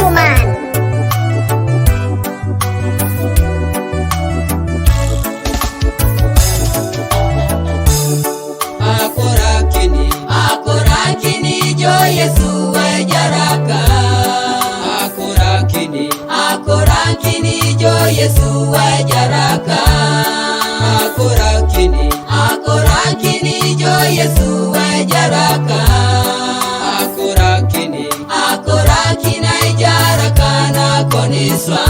Human. Akorakini jo Yesu wajaraka. Akorakini jo Yesu wajaraka. Akorakini jo Yesu wajaraka. Akorakina ijaraka na koniswa.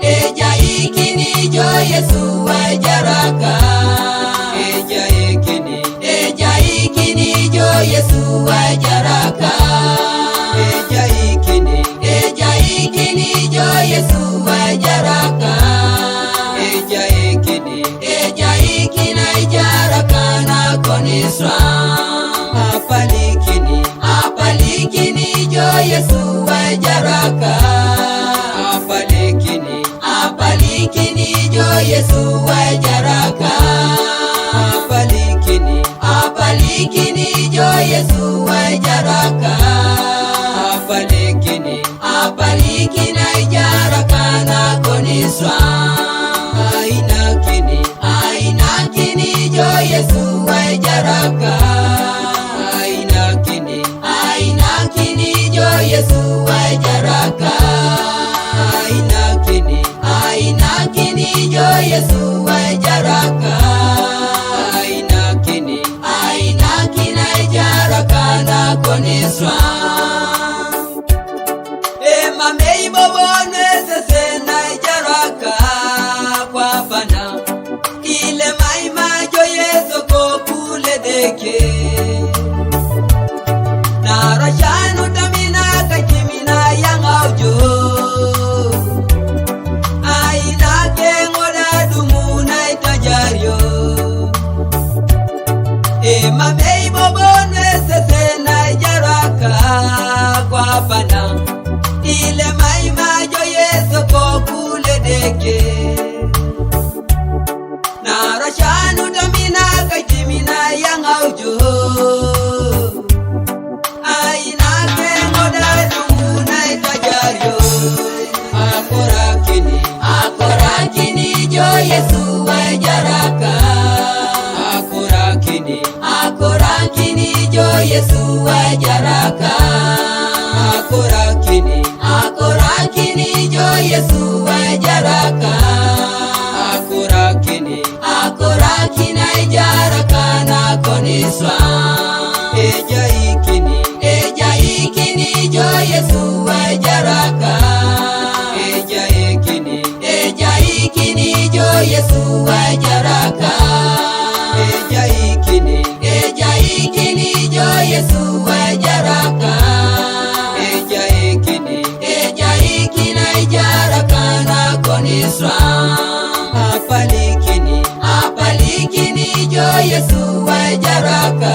Ejaikini jo Yesu wajaraka. Ejaikini jo Yesu wajaraka. Ejaikini jo Yesu wajaraka. Ejaikina ijaraka na koniswa. Apalikini jo Yesu wajaraka. Apalikini jo Yesu wajaraka. Apalikini jo Yesu wajaraka. Apalikina ijaraka na koniswa. Ainakini jo Yesu wajaraka. Ainakini jo Yesu wajaraka. Ainakini jo Yesu wajaraka. Ainakina ijaraka na koniswa. Mamei bobone sese na ijaraka kwa pana. Ile maima jo Yesu ko kule deke. Na rashanu tamina kachimina yangaujo. Aina kengoda dumu na itajario. Mamei bobone sese na ijaraka kwa pana. Ile maima jo Yesu ko kule deke. Na rashanu tamina kachimina yangaujo. Aina kengoda dumu na itajario. Akorakini jo Yesu wajaraka. Akorakini jo Yesu wajaraka. Akorakini jo Yesu wajaraka. Akorakina ijaraka na koniswa. Ejaikini jo Yesu wajaraka. Ejaikini jo Yesu wajaraka. Ejaikini jo Yesu wajaraka. Ejaikina ijaraka na koniswa. Apalikini jo Yesu wajaraka.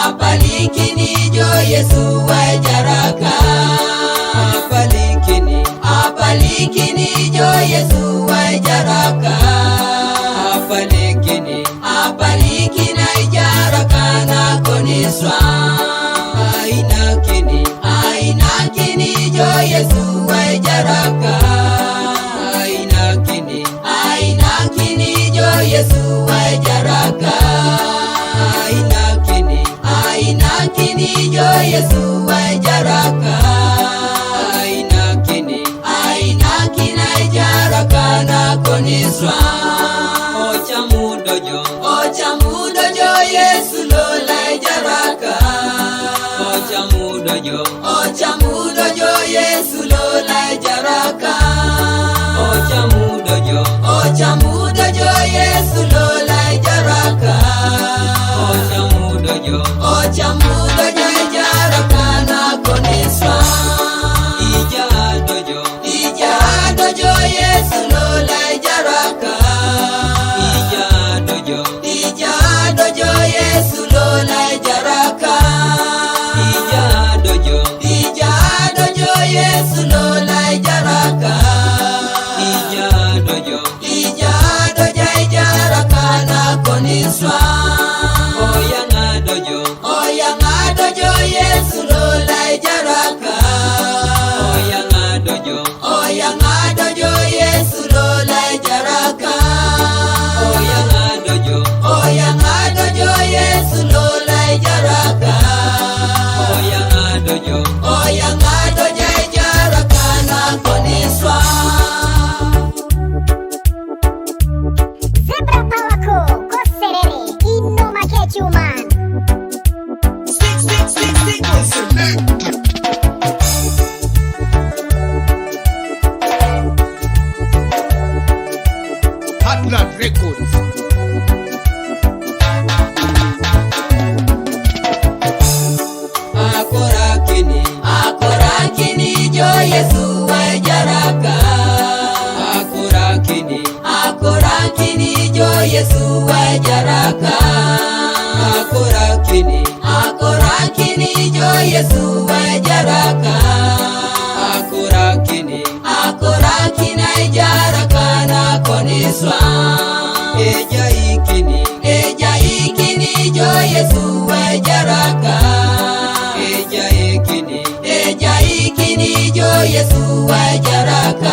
Apalikini jo Yesu wajaraka. Apalikini jo Yesu wajaraka. Apalikina ijaraka na koniswa. Ainakini jo Yesu wajaraka. Ainakini jo Yesu wajaraka. Ainakini jo Yesu wajaraka. Ainakina ijaraka na koniswa. Ochamudo jo Yesu lola ijaraka. Ochamudo jo Yesu lola ijaraka. Ochamudo jo Yesu lola ijaraka. Ochamudo jo ijaraka na koniswa. Ijado jo Yesu lola ijaraka. Ijado jo Yesu lola ijaraka. Ijado jo Yesu lola ijaraka. Ijado jo ijaraka na koniswa. Oya ngado jo Yesu Heartland Records. Akorakini jo Yesu wa jaraka. Akorakini jo Yesu wa jaraka. Akorakini jo Yesu wa jaraka. Akorakina jaraka na koniswa. Ejaikini jo Yesu wa jaraka. Ejaikini jo Yesu wa jaraka.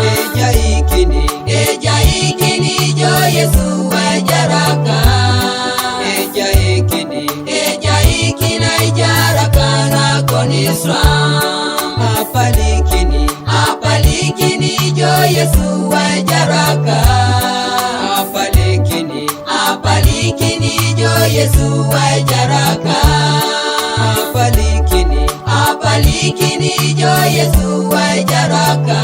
Ejaikini jo Yesu wa jaraka. Ejaikina jaraka na koniswa. Apalikini jo Yesu wa jaraka. Apalikini jo Yesu wa jaraka. Apalikini jo Yesu wa jaraka.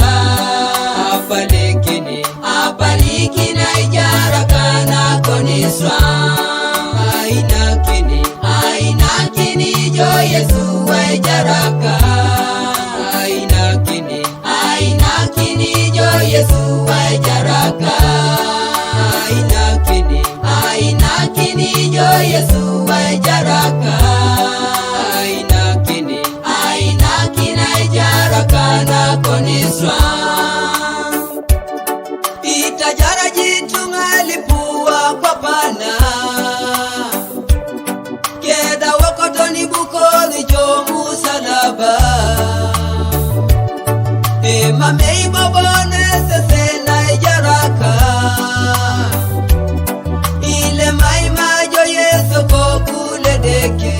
Apalikina jaraka na koniswa. Ainakini jo Yesu wa jaraka. Ainakini jo Yesu wa jaraka. Ainakini jo Yesu wa jaraka. Ainakina jaraka na koniswa. Itajara jitunga lipua kwa pana. Keda wakotoni bukoli jo musalaba. Mamei babone sesena jaraka. Ile maima jo Yesu kokule deke.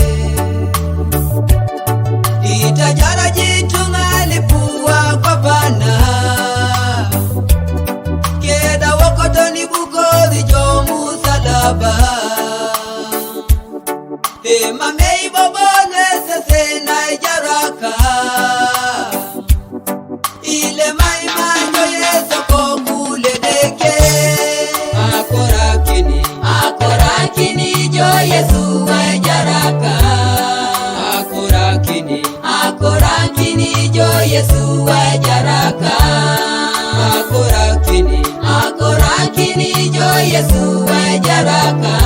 Itajara jitunga lipua kwa pana. Keda wakotoni bukoli jo musalaba. Mamei babone sesena jaraka. Ile maima jo Yesu kokule deke. Akorakini jo Yesu wa jaraka. Akorakini jo Yesu wa jaraka. Akorakini jo Yesu wa jaraka.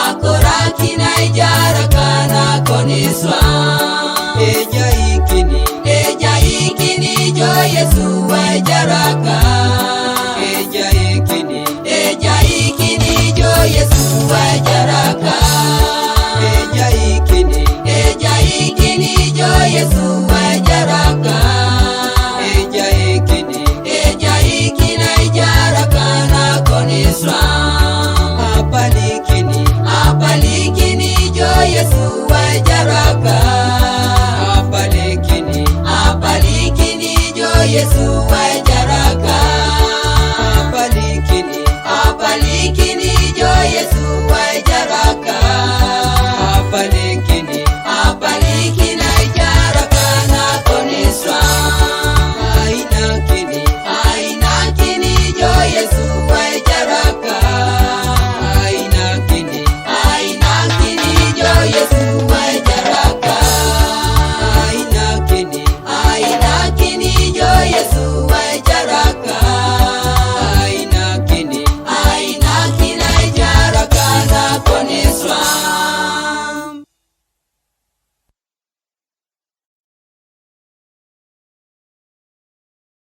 Akorakina jaraka na koniswa. Ejaikini jo Yesu wa jaraka. Ejaikini jo Yesu wa jaraka. Ejaikini jo Yesu